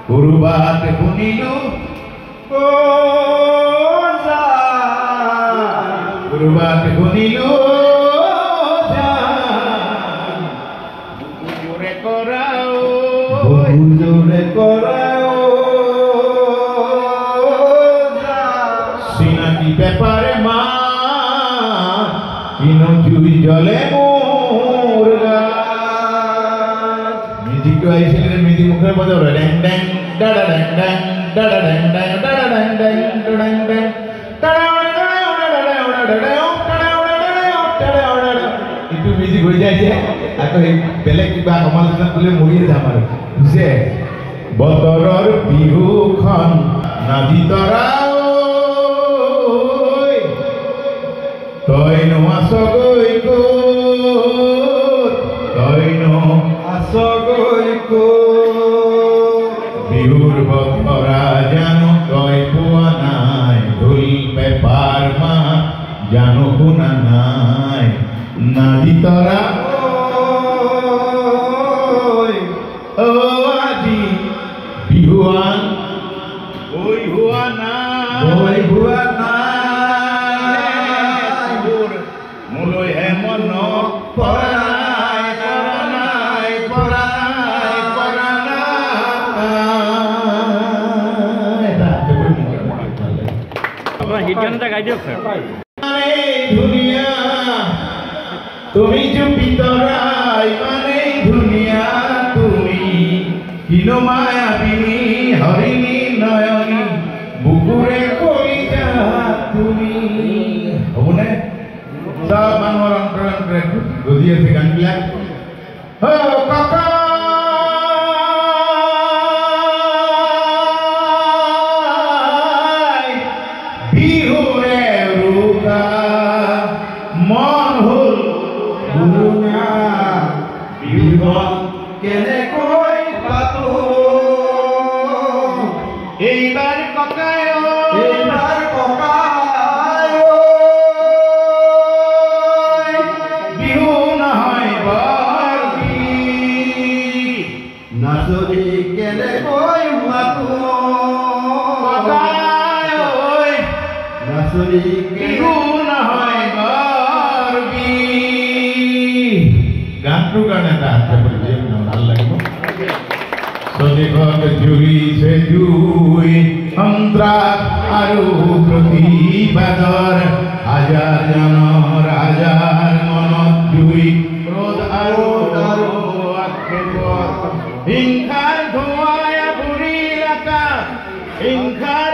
Kurbat kunilu oza Kurbat kunilu oza Bujure korao oza Sinati pepare ma Ino jui jole murga Music to aisilen music mukhe bajao dang dang da da dang dang da da dang dang da da dang dang da dang dang itu music ho jai je ako belek kiba সমালোচনা kule moriye jam aru buse botoror bihu khon nadi tora oi toy no asogoi ko toy no asogoi ko বিহুর বতরা জানো কয় পোয়া নাই ঢোল paper মা জানো কোনা নাই নাদি তরা ও আজি বিহুয়ান ওই হুয়া না মুলই হেমন दुनिया তুমি চুপি তরাই মানে দুনিয়া তুমি কিনো মায়াবিনী হরিণী নয়নী বুকুরে কলিজা তুমি হবনে সব মানুহৰ অন্তৰে গজি আছে গানবিলাক ও কাকা এইবাৰ ককায় বিহু নহয় বৰগী নাচৰি কেনে কৈ মাতো ককায় নাচৰি বিহু নহয় বৰগী গানটোৰ কাৰণে এটা হাতে পৰিলে ভাল লাগিব সজীবন জুই সে জুই অন্তৰাত আৰু প্ৰতিবাদৰ হাজাৰ জনৰ হাজাৰ মনত জুই ক্ৰোধ আৰু আক্ষেপৰ হিংসাৰ ধোঁৱাই বুৰিল আকাশ হিংসাৰ